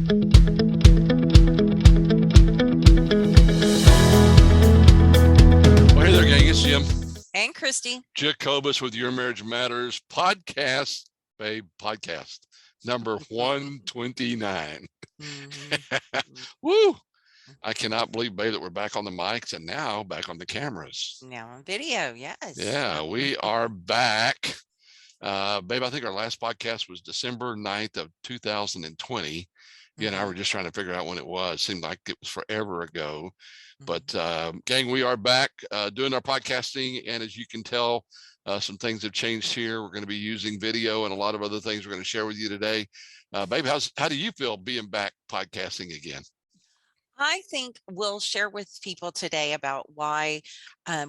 Well, hey there, gang. It's Jim. And Christy. Jacobus with Your Marriage Matters podcast, babe, podcast number 129. Woo! I cannot believe, babe, that we're back on the mics and now back on the cameras. Now on video, yes. Yeah, we are back. Babe, I think our last podcast was December 9th of 2020. You and I were just trying to figure out when it was. Seemed like it was forever ago. But gang, we are back doing our podcasting. And as you can tell, some things have changed here. We're going to be using video and a lot of other things we're going to share with you today. Babe, how do you feel being back podcasting again? I think we'll share with people today about why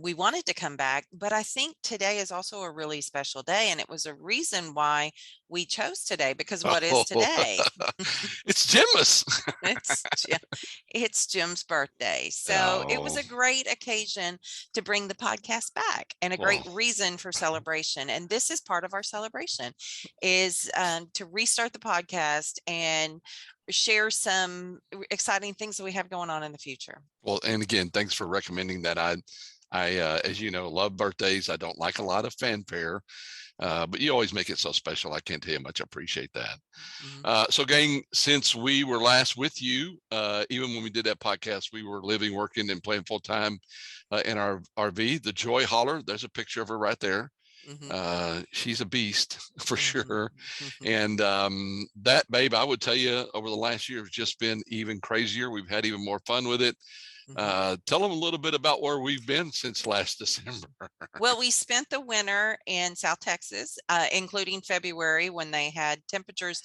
we wanted to come back, but I think today is also a really special day, and it was a reason why we chose today, because what is today? It's Jim's. It's Jim's birthday. So it was a great occasion to bring the podcast back and a great reason for celebration. And this is part of our celebration, is to restart the podcast and share some exciting things that we have going on in the future. Well, and again, thanks for recommending that. I as you know, love birthdays. I don't like a lot of fanfare, but you always make it so special. I can't tell you how much I appreciate that. So gang, since we were last with you, even when we did that podcast, we were living, working, and playing full time in our RV, the Joy Hauler. There's a picture of her right there. She's a beast for sure. And that, babe, I would tell you, over the last year has just been even crazier. We've had even more fun with it. Tell them a little bit about where we've been since last December. Well, we spent the winter in South Texas, including February, when they had temperatures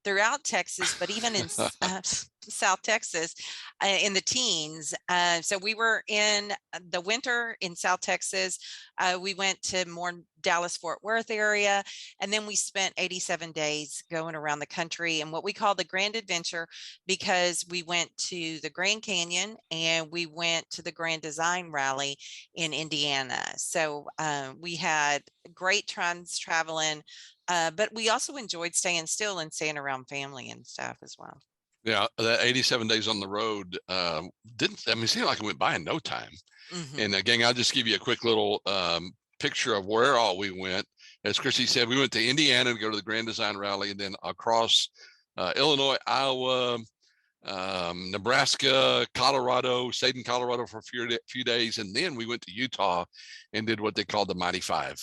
throughout Texas, but even in South Texas in the teens. So we were in the winter in South Texas. We went to more Dallas-Fort Worth area, and then we spent 87 days going around the country in what we call the Grand Adventure, because we went to the Grand Canyon and we went to the Grand Design Rally in Indiana. So we had great times traveling, but we also enjoyed staying still and staying around family and stuff as well. Yeah, that 87 days on the road it seemed like it went by in no time. And again, I'll just give you a quick little picture of where all we went. As Chrissy said, we went to Indiana to go to the Grand Design Rally, and then across Illinois, Iowa, Nebraska, Colorado, stayed in Colorado for a few days, and then we went to Utah and did what they called the Mighty Five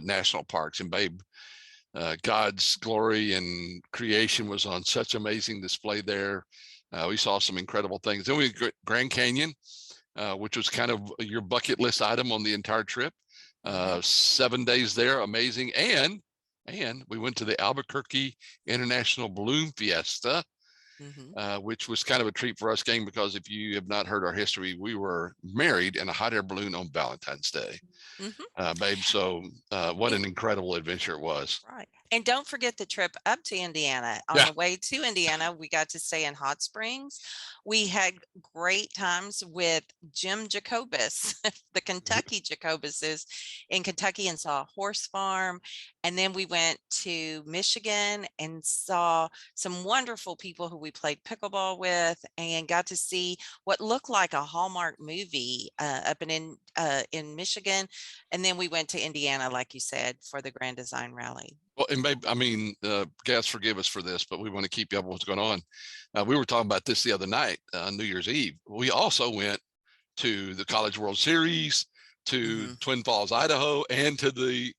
national parks. And babe, God's glory and creation was on such amazing display there. We saw some incredible things. Then we went to Grand Canyon, which was kind of your bucket list item on the entire trip. 7 days there, amazing. And we went to the Albuquerque International Balloon Fiesta, which was kind of a treat for us, gang, because if you have not heard our history, we were married in a hot air balloon on Valentine's Day. Babe, so what an incredible adventure it was. Right. And don't forget the trip up to Indiana. On the way to Indiana, we got to stay in Hot Springs. We had great times with Jim Jacobus, the Kentucky Jacobuses in Kentucky, and saw a horse farm. And then we went to Michigan and saw some wonderful people who we played pickleball with, and got to see what looked like a Hallmark movie up in Michigan. And then we went to Indiana, like you said, for the Grand Design Rally. Well, and babe, I mean, guys, forgive us for this, but we want to keep you up with what's going on. We were talking about this the other night, New Year's Eve. We also went to the College World Series, to Twin Falls, Idaho, and to the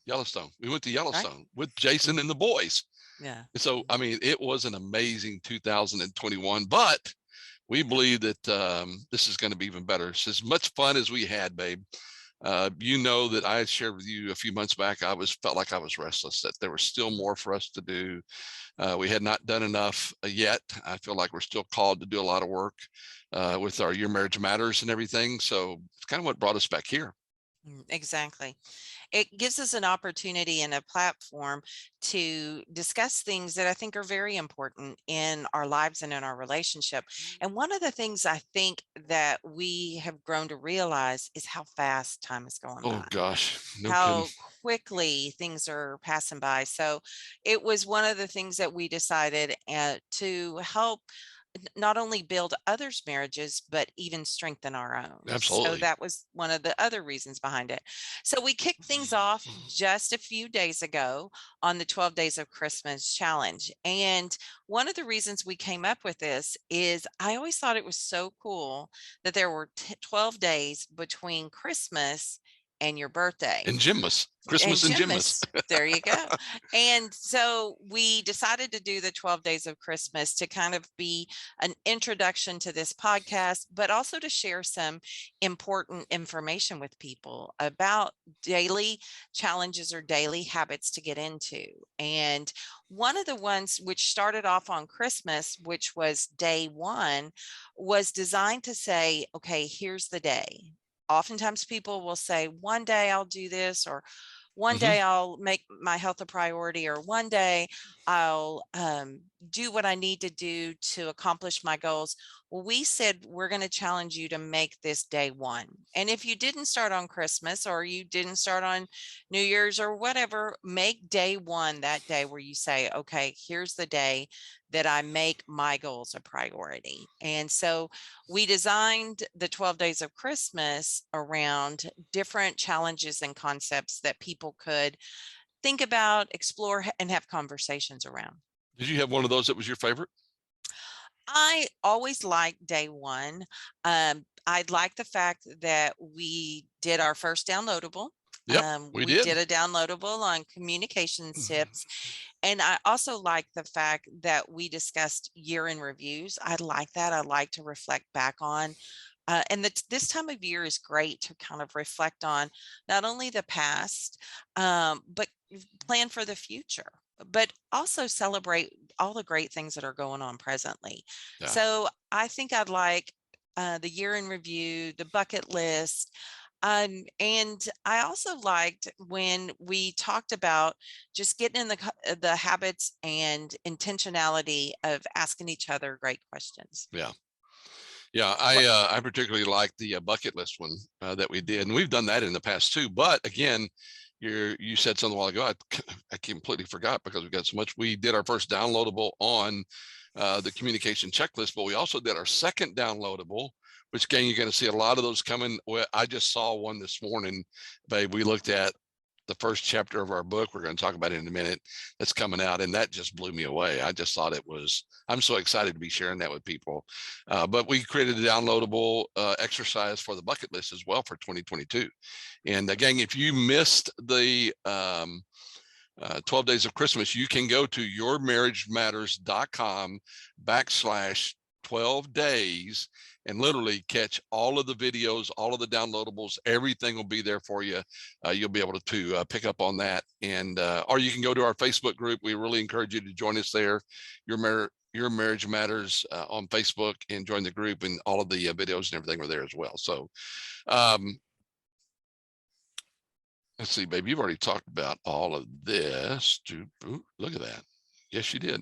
Yellowstone. We went to Yellowstone with Jason and the boys. Yeah. So, I mean, it was an amazing 2021, but we believe that this is going to be even better. It's as much fun as we had, babe. You know that I shared with you a few months back, felt like I was restless, that there was still more for us to do. We had not done enough yet. I feel like we're still called to do a lot of work with our Your Marriage Matters and everything. So it's kind of what brought us back here. Exactly. It gives us an opportunity and a platform to discuss things that I think are very important in our lives and in our relationship. And one of the things I think that we have grown to realize is how fast time is going Oh by, gosh, no kidding. how quickly things are passing by. So it was one of the things that we decided to help not only build others' marriages, but even strengthen our own. So Absolutely. that was one of the other reasons behind it. So we kicked things off just a few days ago on the 12 Days of Christmas challenge. And one of the reasons we came up with this is I always thought it was so cool that there were 12 days between Christmas and your birthday. And Gymmas, And Christmas and Gymmas. Gymmas, there you go. And so we decided to do the 12 Days of Christmas to kind of be an introduction to this podcast, but also to share some important information with people about daily challenges or daily habits to get into. And one of the ones which started off on Christmas, which was day one, was designed to say, okay, here's the day. Oftentimes people will say, one day I'll do this, or one Hmm. day I'll make my health a priority, or one day I'll do what I need to do to accomplish my goals. Well, we said we're going to challenge you to make this day one. And if you didn't start on Christmas, or you didn't start on New Year's or whatever, make day one that day where you say, okay, here's the day that I make my goals a priority. And so we designed the 12 Days of Christmas around different challenges and concepts that people could think about, explore, and have conversations around. Did you have one of those that was your favorite? I always liked day one. I like the fact that we did our first downloadable. Yep, we We did. did a downloadable on communications tips. And I also like the fact that we discussed year in reviews. I like that. I like to reflect back on. And this time of year is great to kind of reflect on not only the past, but plan for the future, but also celebrate all the great things that are going on presently. Yeah. So I think I'd like the year in review, the bucket list. And I also liked when we talked about just getting in the habits and intentionality of asking each other great questions. Yeah. Yeah, What? I particularly like the bucket list one that we did, and we've done that in the past too. But again, you said something a while ago. I completely forgot because we got so much. We did our first downloadable on the communication checklist, but we also did our second downloadable, which again you're going to see a lot of those coming. Well, I just saw one this morning, babe. We looked at the first chapter of our book. We're going to talk about it in a minute. That's coming out, and that just blew me away. I just thought it was. I'm so excited to be sharing that with people. But we created a downloadable exercise for the bucket list as well for 2022. And again, if you missed the 12 Days of Christmas, you can go to yourmarriagematters.com/12 days and literally catch all of the videos, all of the downloadables. Everything will be there for you. You'll be able to pick up on that. And or you can go to our Facebook group. We really encourage you to join us there. Your Marriage Matters on Facebook, and join the group, and all of the videos and everything are there as well. So let's see, babe, you've already talked about all of this. Ooh, look at that. Yes, you did.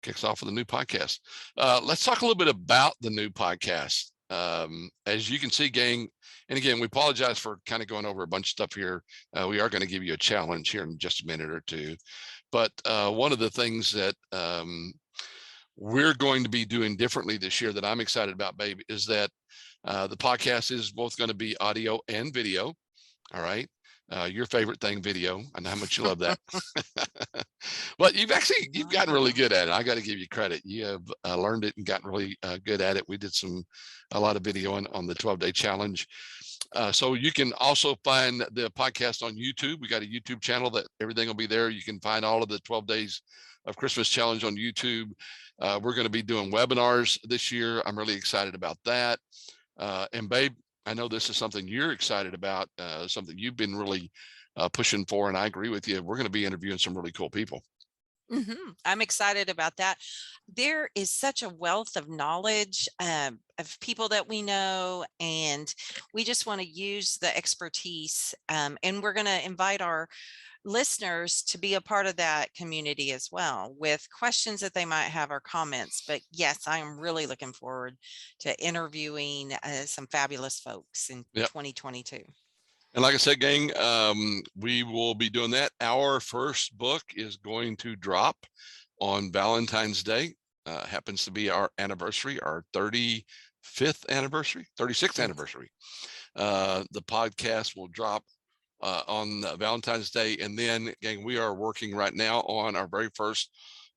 Kicks off with a new podcast. Let's talk a little bit about the new podcast. As you can see, gang, and again, we apologize for kind of going over a bunch of stuff here. We are going to give you a challenge here in just a minute or two. But one of the things that we're going to be doing differently this year that I'm excited about, babe, is that the podcast is both going to be audio and video. All right. Your favorite thing, video. I know how much you love that. But you've gotten really good at it. I got to give you credit. You have learned it and gotten really good at it. We did a lot of video on the 12-day challenge. So you can also find the podcast on YouTube. We got a YouTube channel that everything will be there. You can find all of the 12 Days of Christmas challenge on YouTube. We're going to be doing webinars this year. I'm really excited about that. And babe, I know this is something you're excited about, something you've been really pushing for, and I agree with you. We're going to be interviewing some really cool people. I'm excited about that. There is such a wealth of knowledge of people that we know, and we just want to use the expertise. And we're going to invite our listeners to be a part of that community as well with questions that they might have or comments. But yes, I am really looking forward to interviewing some fabulous folks in Yep. 2022. And like I said, gang, we will be doing that. Our first book is going to drop on Valentine's Day. Happens to be our anniversary, our 35th anniversary, 36th anniversary. The podcast will drop on Valentine's Day. And then, gang, we are working right now on our very first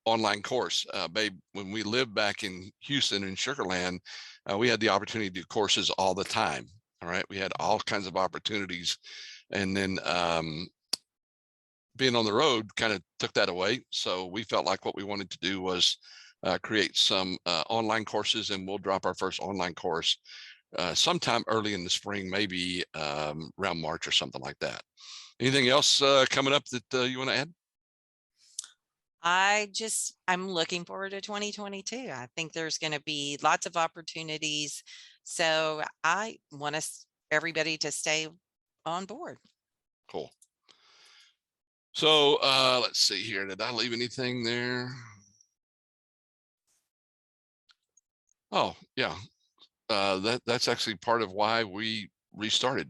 online course. Babe, when we lived back in Houston in Sugarland, we had the opportunity to do courses all the time. All right. We had all kinds of opportunities. And then being on the road kind of took that away. So we felt like what we wanted to do was create some online courses, and we'll drop our first online course sometime early in the spring, maybe around March or something like that. Anything else coming up that you want to add? I'm looking forward to 2022. I think there's going to be lots of opportunities. So I want everybody to stay on board. Cool. So let's see here. Did I leave anything there? Oh, yeah. That's actually part of why we restarted.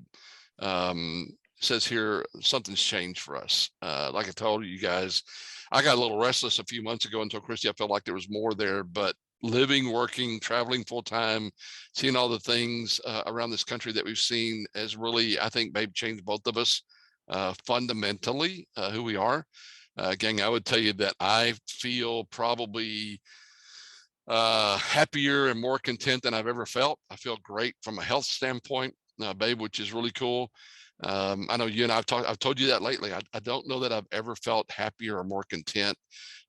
Says here something's changed for us. Like I told you guys, I got a little restless a few months ago and told Christy I felt like there was more there, but living, working, traveling full time, seeing all the things around this country that we've seen has really, I think, babe, changed both of us fundamentally who we are. Gang, I would tell you that I feel probably happier and more content than I've ever felt. I feel great from a health standpoint, babe, which is really cool. I know you and I've told you that lately. I don't know that I've ever felt happier or more content.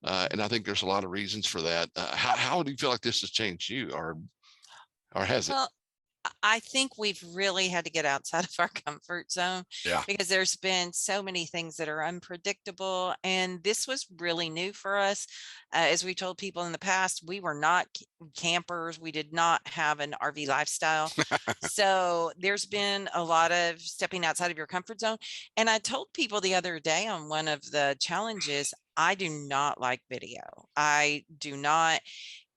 And I think there's a lot of reasons for that. How do you feel like this has changed you, or has it? Well, I think we've really had to get outside of our comfort zone Yeah. because there's been so many things that are unpredictable. And this was really new for us. As we told people in the past, we were not campers. We did not have an RV lifestyle. So there's been a lot of stepping outside of your comfort zone. And I told people the other day on one of the challenges, I do not like video. I do not.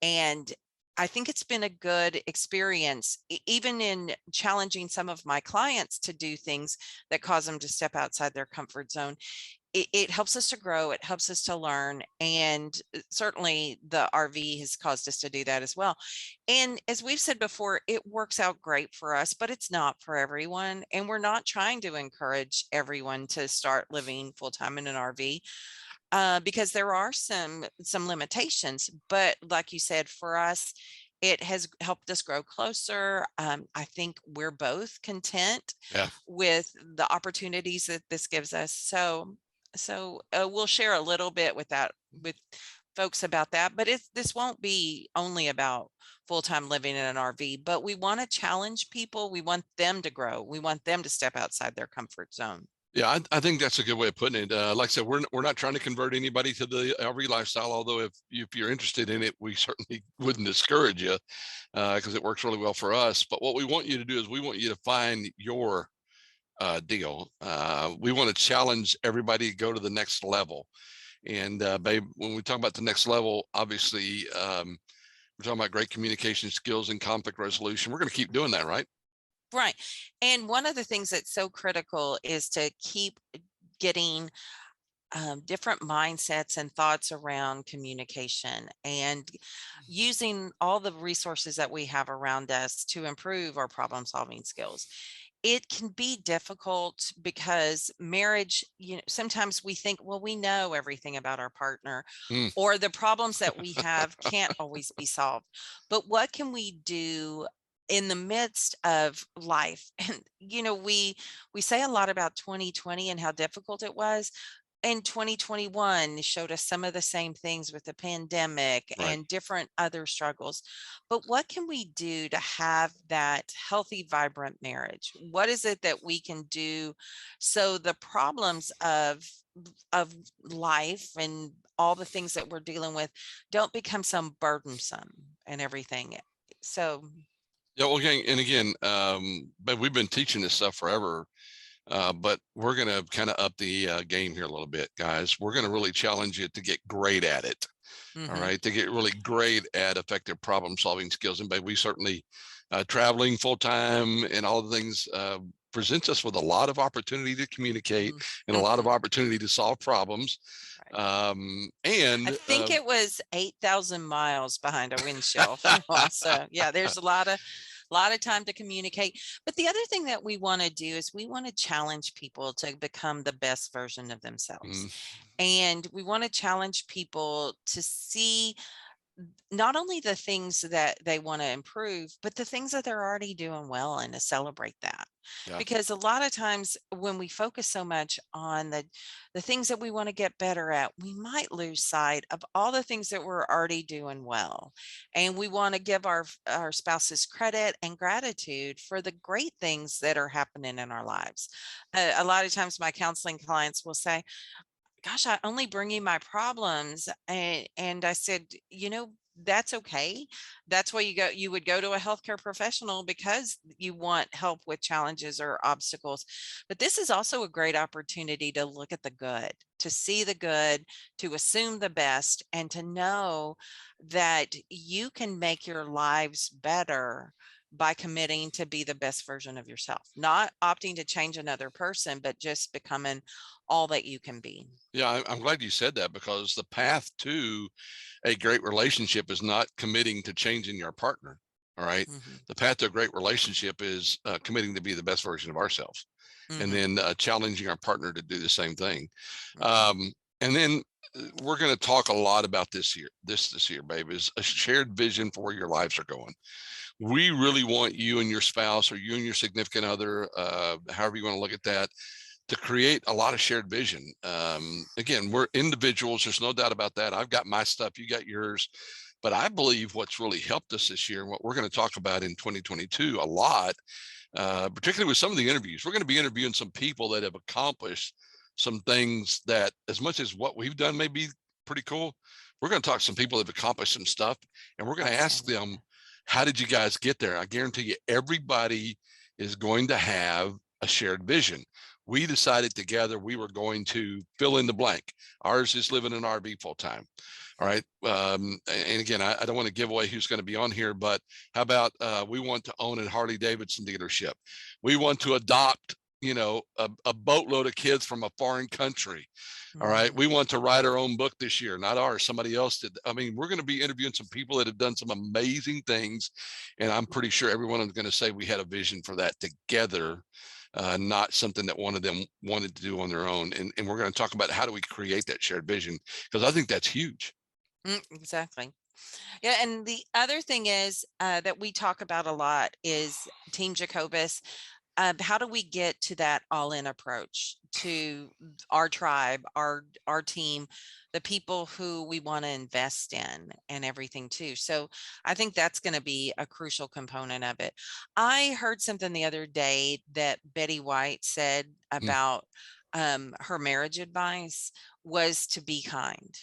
And I think it's been a good experience, even in challenging some of my clients to do things that cause them to step outside their comfort zone. It helps us to grow. It helps us to learn. And certainly the RV has caused us to do that as well. And as we've said before, it works out great for us, but it's not for everyone. And we're not trying to encourage everyone to start living full time in an RV. Because there are some limitations, but like you said, for us, it has helped us grow closer. I think we're both content Yeah. with the opportunities that this gives us. So we'll share a little bit with folks about that, but this won't be only about full-time living in an RV, but we want to challenge people. We want them to grow. We want them to step outside their comfort zone. Yeah, I think that's a good way of putting it. Like I said, we're not trying to convert anybody to the RV lifestyle. Although if you're interested in it, we certainly wouldn't discourage you because it works really well for us. But what we want you to do is we want you to find your deal. We want to challenge everybody to go to the next level. And babe, when we talk about the next level, obviously we're talking about great communication skills and conflict resolution. We're going to keep doing that, right? Right. And one of the things that's so critical is to keep getting different mindsets and thoughts around communication and using all the resources that we have around us to improve our problem solving skills. It can be difficult because marriage, sometimes we think, well, we know everything about our partner, or the problems that we have can't always be solved. But what can we do in the midst of life? And we say a lot about 2020 and how difficult it was, in 2021 showed us some of the same things with the pandemic Right. and different other struggles. But what can we do to have that healthy, vibrant marriage? What is it that we can do so the problems of life and all the things that we're dealing with don't become some burdensome and everything? So, Yeah. Well, again, but we've been teaching this stuff forever. But we're going to kind of up the game here a little bit, guys. We're going to really challenge you to get great at it. All mhm, right. To get really great at effective problem solving skills. And we certainly traveling full time and all the things presents us with a lot of opportunity to communicate mhm, and a lot of mhm. opportunity to solve problems. Right. I And think it was 8,000 miles behind a windshield. Also, yeah, there's a lot of time to communicate. But the other thing that we want to do is we want to challenge people to become the best version of themselves. mm, And we want to challenge people to see not only the things that they want to improve, but the things that they're already doing well and to celebrate that. yeah, Because a lot of times when we focus so much on the things that we want to get better at, we might lose sight of all the things that we're already doing well. And we want to give our spouses credit and gratitude for the great things that are happening in our lives. A lot of times my counseling clients will say, gosh, I only bring you my problems. And I said, that's okay. That's why you would go to a healthcare professional because you want help with challenges or obstacles. But this is also a great opportunity to look at the good, to see the good, to assume the best, and to know that you can make your lives better by committing to be the best version of yourself, not opting to change another person, but just becoming all that you can be. yeah. I'm glad you said that because the path to a great relationship is not committing to changing your partner. All right. Mhm, The path to a great relationship is committing to be the best version of ourselves, and mhm, then challenging our partner to do the same thing. mhm, And then we're going to talk a lot about this year, babe, is a shared vision for where your lives are going. We really want you and your spouse or you and your significant other, however you want to look at that, to create a lot of shared vision. Again, we're individuals. There's no doubt about that. I've got my stuff, you got yours. But I believe what's really helped us this year and what we're going to talk about in 2022 a lot, particularly with some of the interviews, we're going to be interviewing some people that have accomplished some things that, as much as what we've done may be pretty cool, we're going to talk to some people that have accomplished some stuff, and we're going to ask them, absolutely. how did you guys get there? I guarantee you, everybody is going to have a shared vision. We decided together we were going to fill in the blank. Ours is living in an RV full time. All right. And again, I don't want to give away who's going to be on here, but how about we want to own a Harley Davidson dealership? We want to adopt, a boatload of kids from a foreign country. All right. Mhm, We want to write our own book this year, not ours. Somebody else did. I mean, we're going to be interviewing some people that have done some amazing things. And I'm pretty sure everyone is going to say we had a vision for that together, not something that one of them wanted to do on their own. And we're going to talk about how do we create that shared vision, because I think that's huge. exactly. Yeah, and the other thing is that we talk about a lot is Team Jacobus. How do we get to that all-in approach to our tribe, our team, the people who we want to invest in and everything too? So I think that's going to be a crucial component of it. I heard something the other day that Betty White said about her marriage advice was to be kind.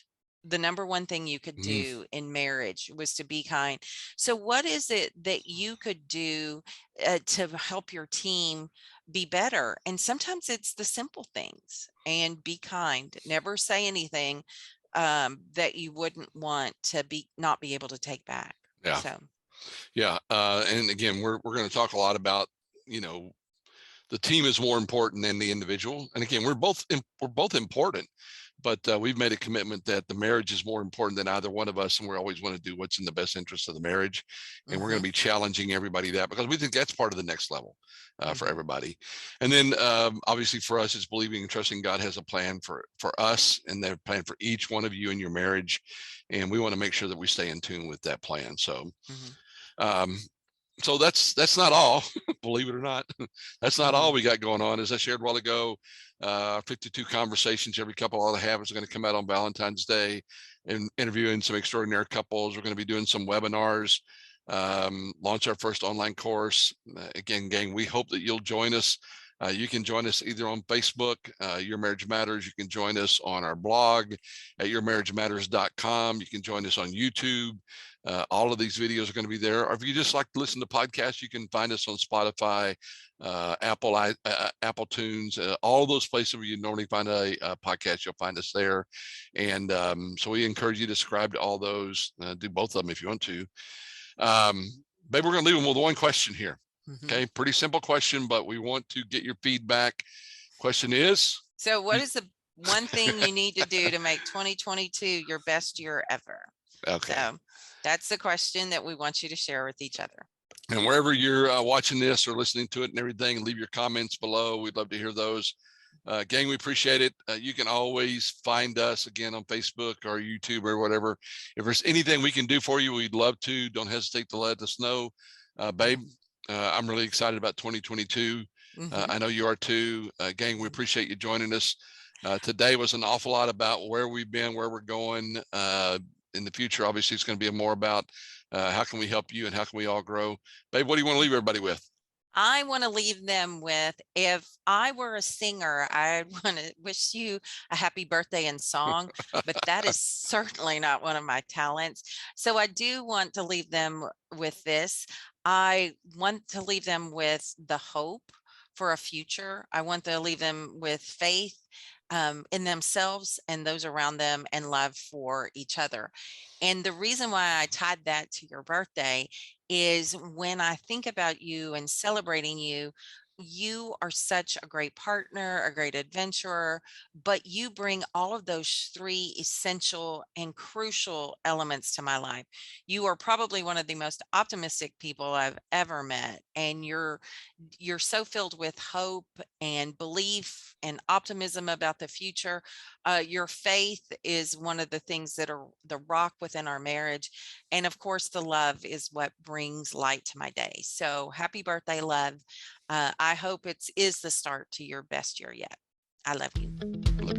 The number one thing you could Mm-hmm. do in marriage was to be kind. So what is it that you could do to help your team be better? And sometimes it's the simple things, and be kind. Never say anything that you wouldn't want to be not be able to take back. Yeah. So, Yeah. And again, we're going to talk a lot about, you know, the team is more important than the individual. And again, we're both important, but we've made a commitment that the marriage is more important than either one of us, and we always want to do what's in the best interest of the marriage. And we're going to hmm be challenging everybody that, because we think that's part of the next level for hmm everybody. And then obviously for us, it's believing and trusting God has a plan for us, and their plan for each one of you in your marriage. And we want to make sure that we stay in tune with that plan. So hmm um, So that's not all, believe it or not. That's not all Mhm. we got going on. As I shared a while ago, 52 conversations every couple ought to have is going to come out on Valentine's Day, and interviewing some extraordinary couples. We're going to be doing some webinars, launch our first online course. Again, gang, we hope that you'll join us. You can join us either on Facebook, Your Marriage Matters. You can join us on our blog at yourmarriagematters.com. You can join us on YouTube. All of these videos are going to be there. Or if you just like to listen to podcasts, you can find us on Spotify, Apple Tunes, all those places where you normally find a podcast. You'll find us there. And so we encourage you to subscribe to all those. Do both of them if you want to. Babe, we're going to leave them with one question here. Mhm. Okay, pretty simple question, but we want to get your feedback. Question is, So what is the one thing you need to do to make 2022 your best year ever? okay. So that's the question that we want you to share with each other. And wherever you're watching this or listening to it and everything, leave your comments below. We'd love to hear those. Gang, we appreciate it. You can always find us again on Facebook or YouTube or whatever. If there's anything we can do for you, we'd love to. Don't hesitate to let us know. Babe, I'm really excited about 2022. I know you are too. Gang, we appreciate you joining us. Today was an awful lot about where we've been, where we're going. In the future, obviously, it's going to be more about how can we help you and how can we all grow. Babe, what do you want to leave everybody with? I want to leave them with, if I were a singer, I want to wish you a happy birthday in song, but that is certainly not one of my talents. So I do want to leave them with this. I want to leave them with the hope for a future. I want to leave them with faith in themselves and those around them, and love for each other. And the reason why I tied that to your birthday is, when I think about you and celebrating you, you are such a great partner, a great adventurer, but you bring all of those three essential and crucial elements to my life. You are probably one of the most optimistic people I've ever met, and you're so filled with hope and belief and optimism about the future. Your faith is one of the things that are the rock within our marriage. And of course, the love is what brings light to my day. So happy birthday, love. I hope it is the start to your best year yet. I love you. Love you.